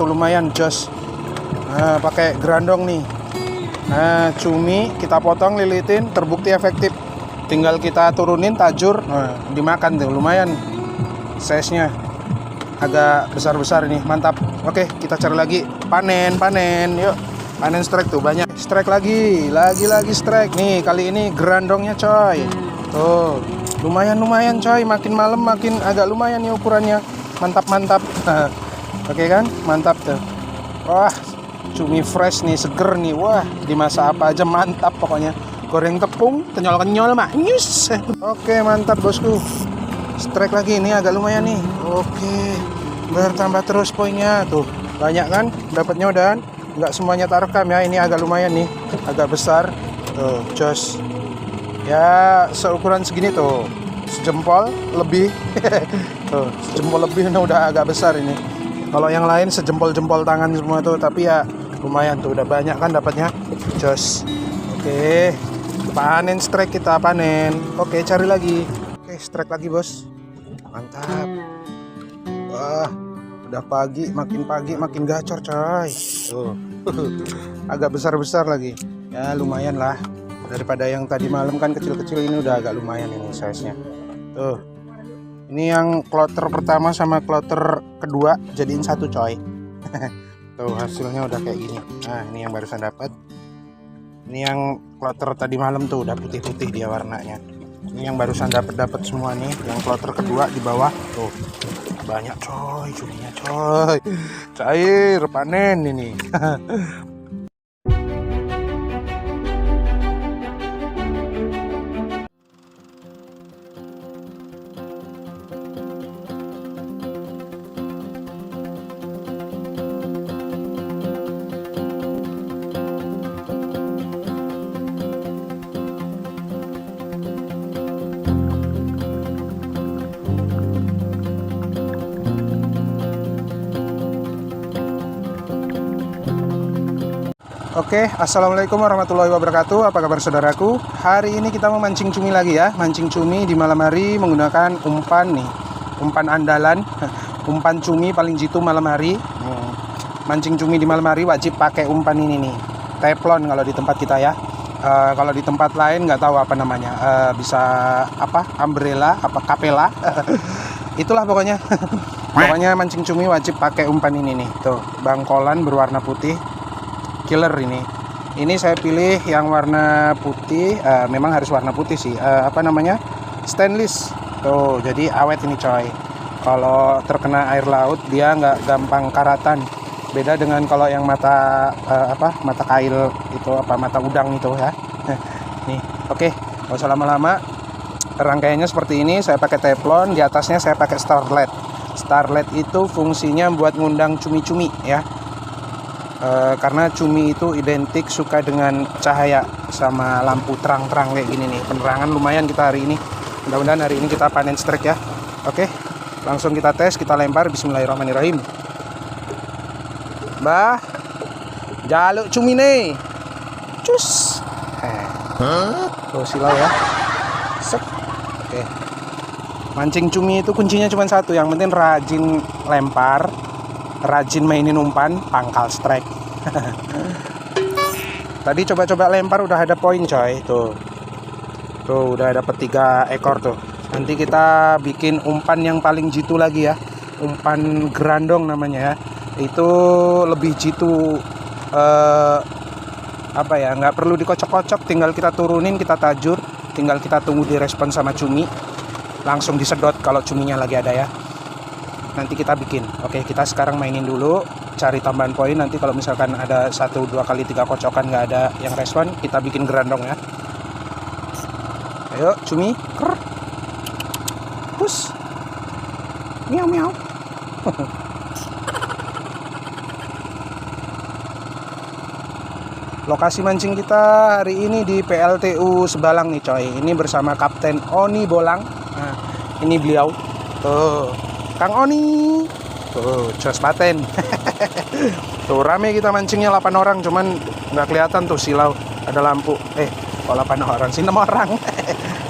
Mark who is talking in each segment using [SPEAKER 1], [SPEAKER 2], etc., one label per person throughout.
[SPEAKER 1] tuh lumayan jos. Nah, pakai gerandong nih. Nah, cumi kita potong, lilitin, terbukti efektif. Tinggal kita turunin tajur, nah, dimakan tuh, lumayan size-nya. Agak besar-besar ini, mantap. Oke, kita cari lagi. Panen, yuk. Panen strike tuh, banyak. Strike lagi strike. Nih, kali ini gerandongnya coy. Tuh, lumayan coy. Makin malam makin agak lumayan nih ukurannya. Mantap. Oke kan, mantap tuh. Wah, cumi fresh nih, seger nih. Wah, dimasak apa aja mantap pokoknya. Goreng tepung, kenyol mah nyus. Oke, mantap bosku. Strike lagi, ini agak lumayan nih. Oke, bertambah terus poinnya. Tuh, banyak kan dapatnya udahan. Nggak semuanya tak rekam ya, ini agak lumayan nih. Agak besar. Tuh, jos. Ya, seukuran segini tuh. Sejempol lebih. Tuh, sejempol lebih, nah, udah agak besar ini. Kalau yang lain sejempol-jempol tangan semua tuh, tapi ya lumayan tuh, udah banyak kan dapatnya. Jos. Oke. Panen strike, kita panen. Oke, cari lagi. Oke, strike lagi bos. Mantap. Wah, udah makin pagi makin gacor coy. Tuh. Agak besar lagi. Ya lumayan lah. Daripada yang tadi malam kan kecil-kecil, ini udah agak lumayan ini size-nya. Tuh. Ini yang kloter pertama sama kloter kedua jadiin satu coy. Tuh, hasilnya udah kayak gini. Nah, ini yang barusan dapat. Ini yang kloter tadi malam tuh udah putih-putih dia warnanya. Ini yang barusan dapat semua nih. Yang kloter kedua di bawah tuh. Banyak coy, cuminya coy. Cair, panen ini. Oke, assalamualaikum warahmatullahi wabarakatuh. Apa kabar saudaraku? Hari ini kita mau mancing cumi lagi ya. Mancing cumi di malam hari menggunakan umpan nih, umpan andalan. Umpan cumi paling jitu malam hari. Mancing cumi di malam hari wajib pakai umpan ini nih, teflon kalau di tempat kita ya. Kalau di tempat lain nggak tahu apa namanya. Bisa apa? Umbrella, apa kapela? Itulah pokoknya. Pokoknya mancing cumi wajib pakai umpan ini nih. Tuh, bangkolan berwarna putih. Killer ini saya pilih yang warna putih. Memang harus warna putih sih. Apa namanya, stainless tuh, jadi awet ini coy. Kalau terkena air laut dia nggak gampang karatan. Beda dengan kalau yang mata mata kail itu, apa mata udang itu ya. Nih, oke, nggak usah lama-lama. Rangkaiannya seperti ini. Saya pakai teflon, di atasnya saya pakai starlet. Starlet itu fungsinya buat ngundang cumi-cumi ya. Karena cumi itu identik suka dengan cahaya sama lampu terang-terang kayak gini nih. Penerangan lumayan kita hari ini. Mudah-mudahan hari ini kita panen strike ya. Oke, langsung kita tes, kita lempar. Bismillahirrahmanirrahim. Bah, jaluk cumi nih. Cus. Tuh silau ya. Sek. Oke. Mancing cumi itu kuncinya cuma satu. Yang penting rajin lempar, rajin mainin umpan, pangkal strike. Tadi coba-coba lempar udah ada poin coy. Tuh udah dapet 3 ekor tuh. Nanti kita bikin umpan yang paling jitu lagi ya. Umpan gerandong namanya ya. Itu lebih jitu. Apa ya, nggak perlu dikocok-kocok, tinggal kita turunin, kita tajur, tinggal kita tunggu direspon sama cumi, langsung disedot kalau cuminya lagi ada ya. Nanti kita bikin. Oke, kita sekarang mainin dulu, cari tambahan poin. Nanti kalau misalkan ada 1, 2 kali 3 kocokan nggak ada yang respon, kita bikin gerandong ya. Ayo cumi, ker, pus, miau miau. Lokasi mancing kita hari ini di PLTU Sebalang nih coy. Ini bersama Kapten Oni Bolang. Nah, ini beliau. Tuh, Kang Oni. Tuh, jos paten. Tuh, rame kita mancingnya 8 orang, cuman nggak kelihatan tuh silau, ada lampu. Kok 8 orang sih, 6 orang.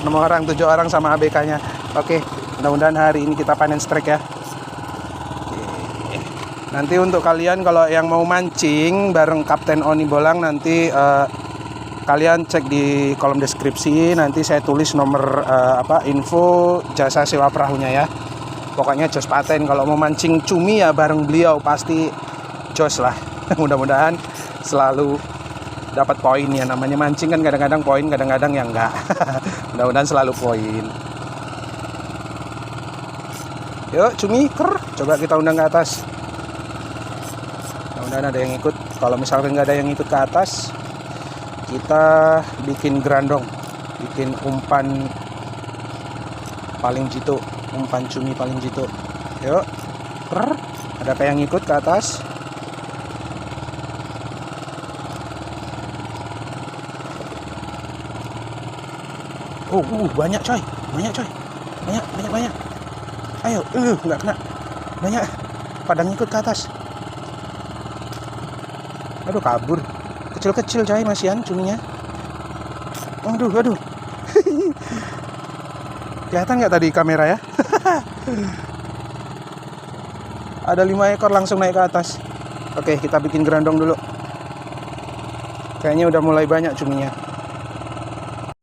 [SPEAKER 1] 6 orang, 7 orang sama ABK-nya. Oke, mudah-mudahan hari ini kita panen strike ya. Nanti untuk kalian kalau yang mau mancing bareng Kapten Oni Bolang, nanti kalian cek di kolom deskripsi, nanti saya tulis nomor info jasa sewa perahunya ya. Pokoknya jos paten, kalau mau mancing cumi ya bareng beliau pasti jos lah. Mudah-mudahan selalu dapat poin ya, namanya mancing kan kadang-kadang poin, kadang-kadang ya enggak. Mudah-mudahan selalu poin. Yuk cumi, coba kita undang ke atas. Mudah-mudahan ada yang ikut. Kalau misalkan nggak ada yang ikut ke atas, kita bikin gerandong, bikin umpan paling jitu, umpan cumi paling jitu. Yuk, ada kayak yang ikut ke atas. Oh, banyak coy, banyak. Ayo, nggak kena, banyak. Padang ikut ke atas. Aduh, kabur. Kecil-kecil coy, masihan cuminya. Aduh. Kelihatan nggak tadi kamera ya? Ada 5 ekor langsung naik ke atas. Oke, kita bikin gerandong dulu. Kayaknya udah mulai banyak cuminya.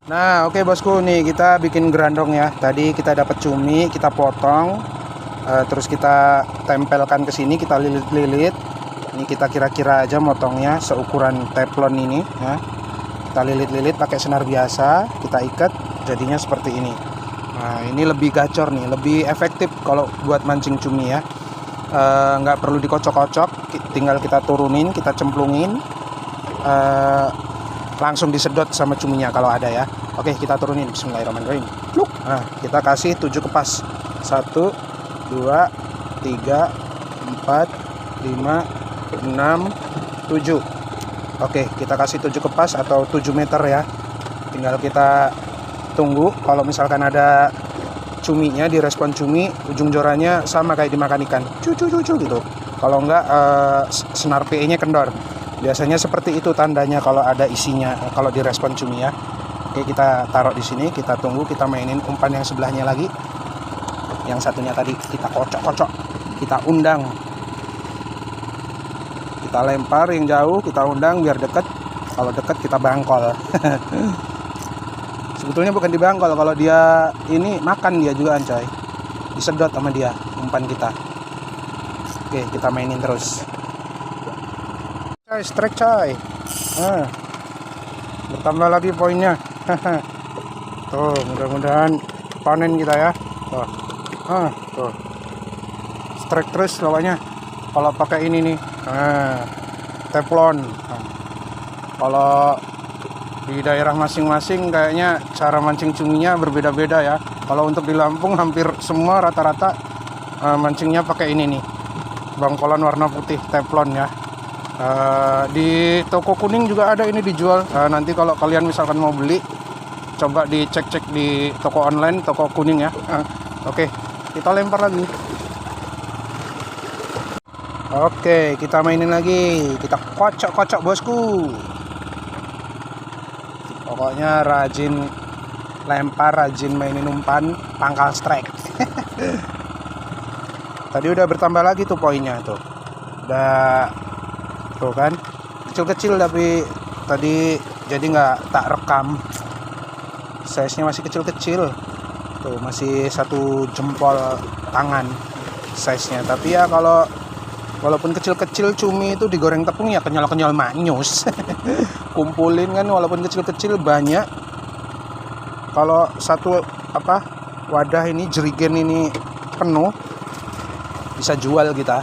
[SPEAKER 1] Nah, oke bosku, nih kita bikin gerandong ya. Tadi kita dapat cumi, kita potong, terus kita tempelkan ke sini, kita lilit-lilit. Ini kita kira-kira aja motongnya seukuran teflon ini ya. Kita lilit-lilit pakai senar biasa, kita ikat, jadinya seperti ini. Nah, ini lebih gacor nih, lebih efektif kalau buat mancing cumi ya. Nggak perlu dikocok-kocok, tinggal kita turunin, kita cemplungin, langsung disedot sama cuminya kalau ada ya. Oke, kita turunin. Bismillahirrahmanirrahim. Nah, kita kasih 7 kepas. 1, 2, 3, 4, 5, 6, 7. Oke, kita kasih 7 kepas atau 7 meter ya. Tinggal kita tunggu. Kalau misalkan ada cuminya, direspon cumi, ujung jorannya sama kayak dimakan ikan, cucu gitu. Kalau enggak, senar PE nya kendor. Biasanya seperti itu tandanya kalau ada isinya, kalau direspon cumi ya. Oke, kita taruh di sini, kita tunggu, kita mainin umpan yang sebelahnya lagi. Yang satunya tadi kita kocok, kita undang. Kita lempar yang jauh, kita undang biar deket. Kalau deket kita bangkol. Sebetulnya bukan dibangkol, kalau dia ini makan dia juga coy. Disedot sama dia umpan kita. Oke, kita mainin terus. Strike coy. Bertambah lagi poinnya. Tuh, mudah-mudahan panen kita ya. Tuh. Strike terus pokoknya. Kalau pakai ini nih, teflon. Kalau di daerah masing-masing kayaknya cara mancing cuminya berbeda-beda ya. Kalau untuk di Lampung hampir semua rata-rata mancingnya pakai ini nih, bangkolan warna putih teflon ya. Di toko kuning juga ada ini dijual. Nanti kalau kalian misalkan mau beli, coba dicek-cek di toko online, toko kuning ya. Oke, kita lempar lagi. Oke, kita mainin lagi. Kita kocok-kocok bosku. Pokoknya rajin lempar, rajin mainin umpan, pangkal strike. Tadi udah bertambah lagi tuh poinnya tuh. Udah tuh kan, kecil-kecil tapi tadi jadi nggak tak rekam. Size nya masih kecil-kecil. Tuh masih 1 jempol tangan size nya. Tapi ya kalau walaupun kecil-kecil cumi itu digoreng tepung ya kenyal-kenyal manyus. Kumpulin kan walaupun kecil-kecil banyak. Kalau satu wadah ini jerigen ini penuh, bisa jual kita.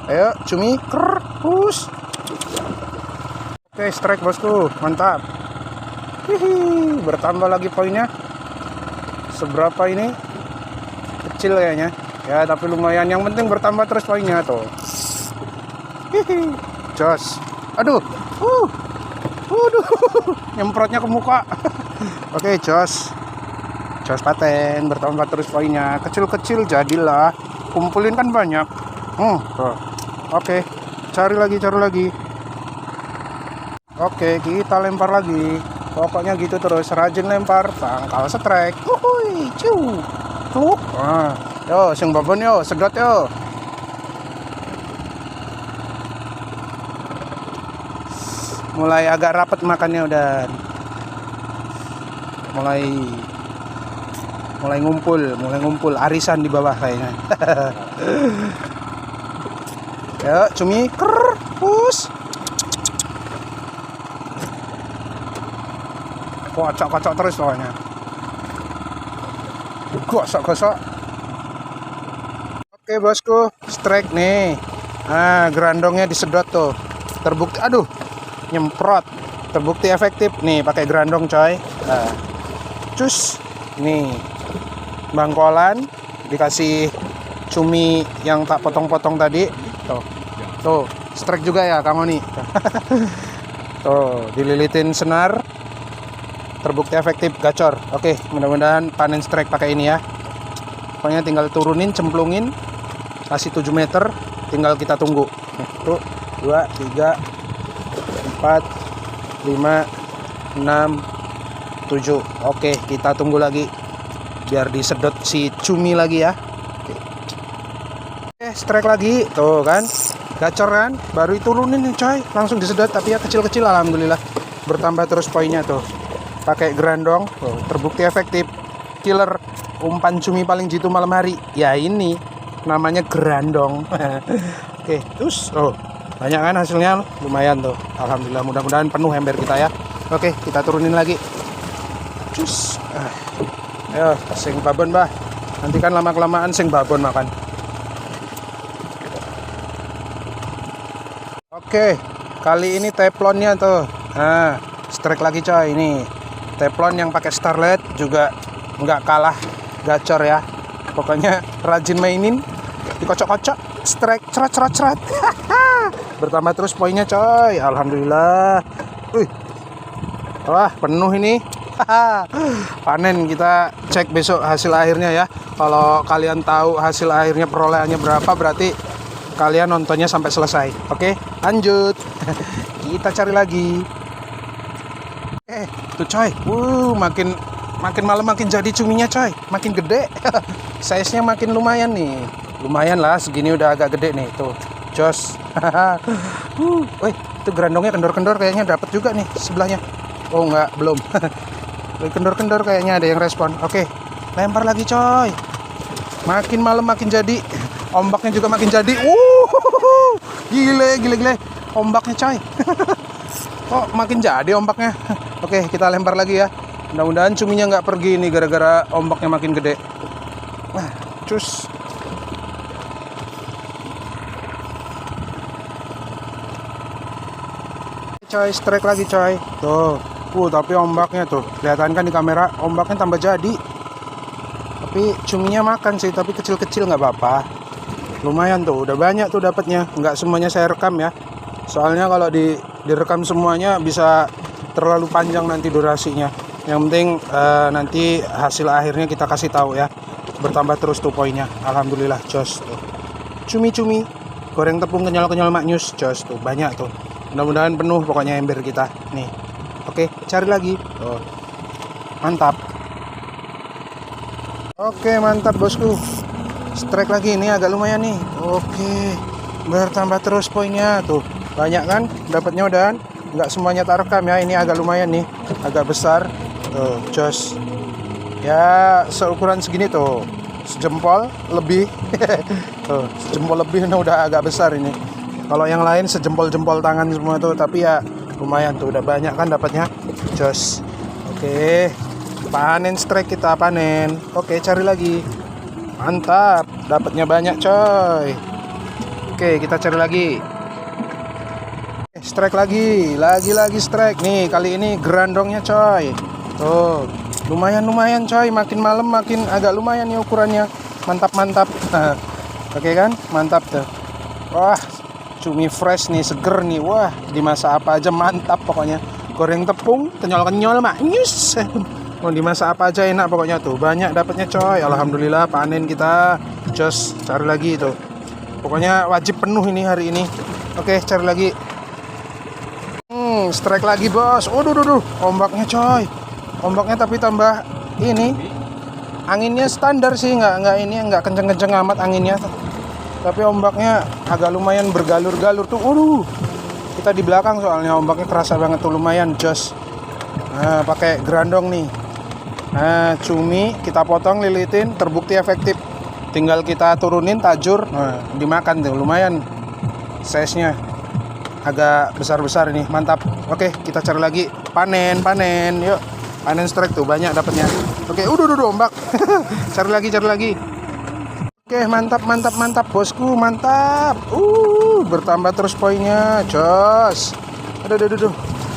[SPEAKER 1] Ayo cumi, push. Oke, strike bosku, mantap. Hihi, bertambah lagi poinnya. Seberapa ini? Kecil kayaknya. Ya, tapi lumayan. Yang penting bertambah terus poinnya tuh. Hihi, jos. Aduh. Nyemprotnya ke muka. Oke, jos. Jos paten, bertambah terus poinnya. Kecil-kecil jadilah. Kumpulin kan banyak. Tuh. Oke, cari lagi. Oke, kita lempar lagi. Pokoknya gitu terus, rajin lempar, pangkal strike. Ciu. Tuh. Yo, sing babon yo, sedot yo. Mulai agak rapat makannya udah. Mulai ngumpul arisan di bawah kayaknya. Yo, cumi pus. Kocok terus pokoknya. Gosok. Oke bosku, strike nih. Nah, gerandongnya disedot tuh. Terbukti, aduh, nyemprot. Terbukti efektif nih pakai gerandong coy. Nah, cus, nih, bangkolan dikasih cumi yang tak potong-potong tadi. Tuh, strike juga ya kamu nih. Tuh, dililitin senar. Terbukti efektif, gacor. Oke, mudah-mudahan panen strike pakai ini ya. Pokoknya tinggal turunin, cemplungin, kasih 7 meter, tinggal kita tunggu. 1, 2, 3, 4, 5, 6, 7. Oke, kita tunggu lagi biar disedot si cumi lagi ya. Oke, strike lagi. Tuh kan, gacor kan, baru turunin nih coy, langsung disedot. Tapi ya kecil-kecil, alhamdulillah bertambah terus poinnya tuh. Pakai gerandong, tuh, terbukti efektif, killer. Umpan cumi paling jitu malam hari ya ini namanya gerandong. Oke, terus banyak kan hasilnya, lumayan tuh, alhamdulillah. Mudah-mudahan penuh ember kita ya. Oke, kita turunin lagi. Cus. Ayo, sing babon bah, nanti kan lama-kelamaan sing babon makan. Oke, kali ini teflonnya tuh. Nah, strike lagi coy. Ini teflon yang pakai Starlet juga nggak kalah gacor ya. Pokoknya rajin mainin, dikocok-kocok, strike, cerat. Bertambah terus poinnya coy, alhamdulillah. Wah, penuh ini. Panen, kita cek besok hasil akhirnya ya. Kalau kalian tahu hasil akhirnya perolehannya berapa, berarti kalian nontonnya sampai selesai. Oke, lanjut. Kita cari lagi. Tuh coy, makin malam makin jadi cuminya coy, makin gede. Size nya makin lumayan nih, lumayan lah, segini udah agak gede nih tuh, jos. Wih, itu gerandongnya kendor-kendor, kayaknya dapat juga nih sebelahnya. Oh enggak, belum. Kendor-kendor kayaknya ada yang respon. Oke, lempar lagi coy, makin malam makin jadi, ombaknya juga makin jadi. Gile ombaknya coy. Kok makin jadi ombaknya. Oke, kita lempar lagi ya. Mudah-mudahan cuminya nggak pergi nih gara-gara ombaknya makin gede. Wah, cus. Coy, strike lagi coy. Tuh, tapi ombaknya tuh, kelihatan kan di kamera, ombaknya tambah jadi. Tapi cuminya makan sih, tapi kecil-kecil nggak apa-apa. Lumayan tuh, udah banyak tuh dapatnya. Nggak semuanya saya rekam ya. Soalnya kalau direkam semuanya bisa terlalu panjang nanti durasinya. Yang penting nanti hasil akhirnya kita kasih tahu ya. Bertambah terus tuh poinnya. Alhamdulillah, jos tuh. Cumi-cumi, goreng tepung kenyal-kenyal maknyus, jos tuh, banyak tuh. Mudah-mudahan penuh pokoknya ember kita. Nih. Oke, cari lagi. Tuh. Mantap. Oke, mantap bosku. Strike lagi, ini agak lumayan nih. Oke. Bertambah terus poinnya tuh. Banyak kan dapatnya udahan. Nggak semuanya tak rekam ya, ini agak lumayan nih, agak besar tuh, jos ya, seukuran segini tuh, sejempol lebih. Tuh, sejempol lebih, ini udah agak besar ini. Kalau yang lain sejempol-jempol tangan semua tuh, tapi ya lumayan tuh, udah banyak kan dapatnya, jos. Oke, panen strike, kita panen. Oke, cari lagi. Mantap, dapatnya banyak coy. Oke, kita cari lagi. Strike lagi strike nih, kali ini gerandongnya coy. Tuh, lumayan coy, makin malam makin agak lumayan nih ukurannya. Mantap. Oke kan, mantap tuh. Wah, cumi fresh nih, seger nih. Wah, dimasak apa aja mantap pokoknya. Goreng tepung kenyal-kenyal maknyus. Mau dimasak apa aja enak pokoknya tuh. Banyak dapatnya coy, alhamdulillah. Panen kita, jos. Cari lagi tuh, pokoknya wajib penuh ini hari ini. Oke, cari lagi. Strike lagi bos. Ombaknya coy, ombaknya tapi tambah ini, anginnya standar sih, nggak kenceng-kenceng amat anginnya, tapi ombaknya agak lumayan bergalur-galur tuh. Kita di belakang soalnya ombaknya kerasa banget tuh, lumayan jos. Nah, pakai gerandong nih. Nah, cumi kita potong, lilitin, terbukti efektif. Tinggal kita turunin tajur, nah, dimakan tuh, lumayan size-nya. Agak besar-besar ini, mantap. Oke, kita cari lagi. Panen, yuk. Panen strike tuh, banyak dapatnya. Oke, udah ombak. Cari lagi. Oke, mantap bosku, mantap. Bertambah terus poinnya, jos. Aduh.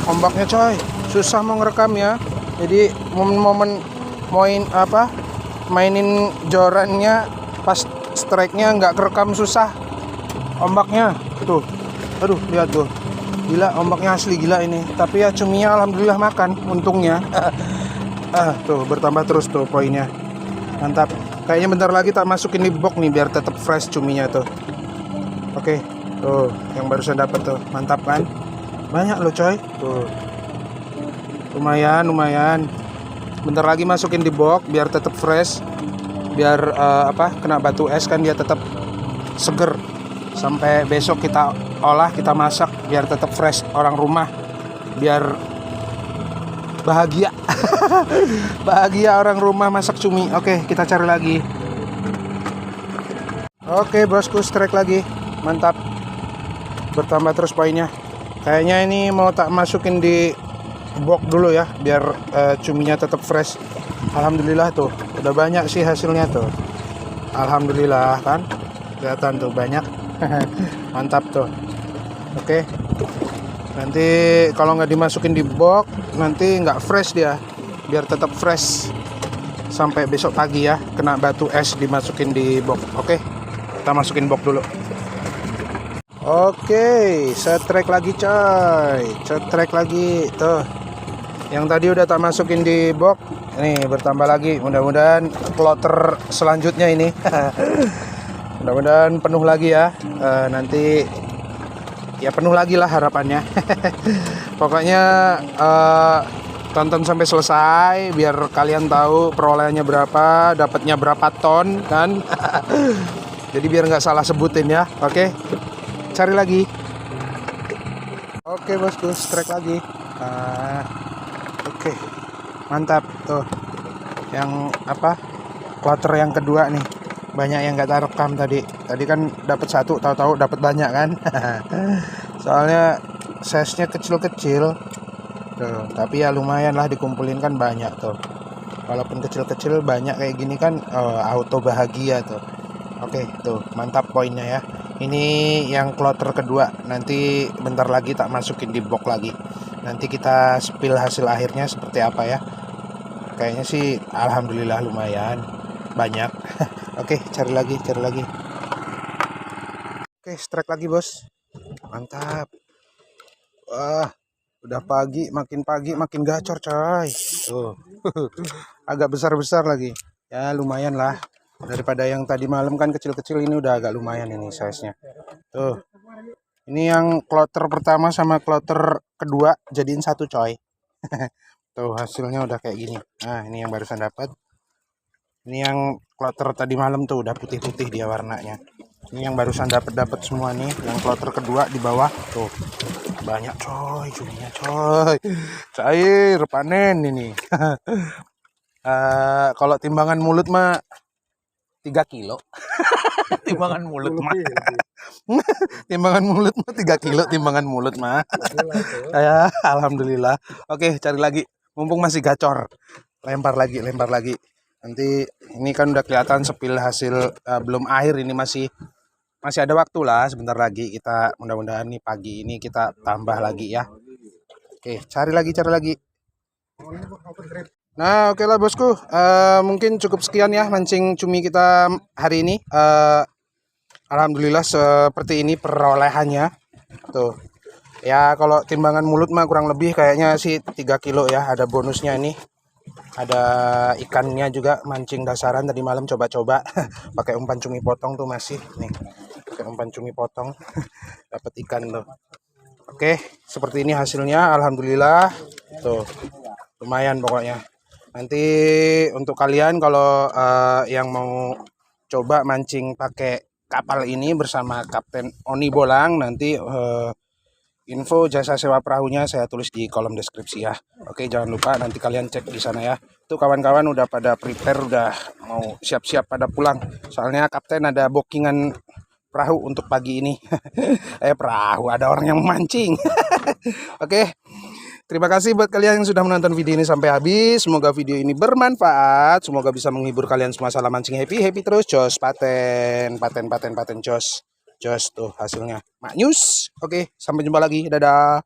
[SPEAKER 1] Ombaknya coy, susah mau ngerekam ya. Jadi momen-momen mainin jorannya pas strike-nya nggak kerekam, susah. Ombaknya tuh. Aduh, lihat tuh. Gila, ombaknya asli gila ini. Tapi ya cuminya alhamdulillah makan, untungnya. Tuh bertambah terus tuh poinnya. Mantap. Kayaknya bentar lagi tak masukin di box nih biar tetap fresh cuminya tuh. Oke, tuh yang barusan dapat tuh. Mantap kan? Banyak loh coy. Tuh. Lumayan. Bentar lagi masukin di box biar tetap fresh. Biar kena batu es kan dia tetap seger. Sampai besok kita olah, kita masak biar tetap fresh, orang rumah biar bahagia. Bahagia orang rumah masak cumi. Oke, kita cari lagi. Oke bosku, strike lagi, mantap. Bertambah terus poinnya. Kayaknya ini mau tak masukin di box dulu ya biar cuminya tetap fresh. Alhamdulillah tuh udah banyak sih hasilnya tuh. Alhamdulillah kan, kelihatan tuh banyak. Mantap tuh. Oke, nanti kalau nggak dimasukin di box nanti nggak fresh dia, biar tetap fresh sampai besok pagi ya, kena batu es dimasukin di box. Oke, kita masukin box dulu. Oke, strike lagi coy, strike lagi tuh. Yang tadi udah tak masukin di box, nih bertambah lagi. Mudah-mudahan kloter selanjutnya ini mudah-mudahan penuh lagi ya. Nanti ya penuh lagi lah harapannya. Pokoknya tonton sampai selesai biar kalian tahu perolehannya berapa, dapatnya berapa ton kan. Jadi biar nggak salah sebutin ya. Oke, cari lagi. Oke bosku, strike lagi. Oke, mantap tuh. Yang kloter yang kedua nih. Banyak yang nggak terekam tadi kan dapat satu, tahu-tahu dapat banyak kan. Soalnya size-nya kecil-kecil tuh, tapi ya lumayan lah dikumpulin kan banyak tuh. Walaupun kecil-kecil banyak kayak gini kan auto bahagia tuh. Oke tuh, mantap poinnya ya. Ini yang kloter kedua, nanti bentar lagi tak masukin di box lagi. Nanti kita spill hasil akhirnya seperti apa ya. Kayaknya sih alhamdulillah lumayan banyak. Oke, cari lagi. Oke, strike lagi bos. Mantap. Wah, udah pagi makin gacor coy. Tuh. Agak besar lagi. Ya lumayan lah. Daripada yang tadi malam kan kecil-kecil, ini udah agak lumayan ini size-nya. Tuh. Ini yang kloter pertama sama kloter kedua jadiin satu coy. Tuh hasilnya udah kayak gini. Nah, ini yang barusan dapat. Ini yang kloter tadi malam tuh udah putih-putih dia warnanya. Ini yang barusan dapat semua nih. Yang kloter kedua di bawah tuh banyak coy, cuminya coy. Cair panen ini. Kalau timbangan mulut mah 3 kilo. Timbangan mulut mah. Timbangan mulut mah 3 kilo timbangan mulut mah. Ya, alhamdulillah. Oke, cari lagi. Mumpung masih gacor. Lempar lagi. Nanti ini kan udah kelihatan sepil hasil belum akhir, ini masih ada waktu lah, sebentar lagi kita mudah-mudahan nih pagi ini kita tambah lagi ya. Oke, cari lagi. Nah, oke lah bosku. Mungkin cukup sekian ya mancing cumi kita hari ini. Alhamdulillah seperti ini perolehannya. Tuh. Ya kalau timbangan mulut mah kurang lebih kayaknya sih 3 kilo ya, ada bonusnya ini. Ada ikannya juga, mancing dasaran tadi malam coba-coba pakai umpan cumi potong tuh masih nih, pakai umpan cumi potong dapat ikan tuh. Oke, seperti ini hasilnya, alhamdulillah tuh lumayan pokoknya. Nanti untuk kalian kalau yang mau coba mancing pakai kapal ini bersama Kapten Oni Bolang, nanti info jasa sewa perahunya saya tulis di kolom deskripsi ya. Oke, jangan lupa nanti kalian cek di sana ya. Tuh kawan-kawan udah pada prepare, udah mau siap-siap pada pulang. Soalnya Kapten ada bookingan perahu untuk pagi ini. Perahu, ada orang yang memancing. Oke. Terima kasih buat kalian yang sudah menonton video ini sampai habis. Semoga video ini bermanfaat. Semoga bisa menghibur kalian semua. Salam mancing happy terus. Jos paten jos. Jos tuh hasilnya. Maknyus. Oke, sampai jumpa lagi. Dadah.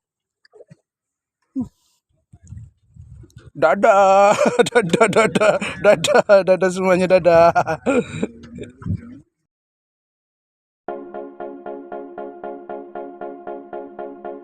[SPEAKER 1] Dadah. Dadah semuanya, dadah.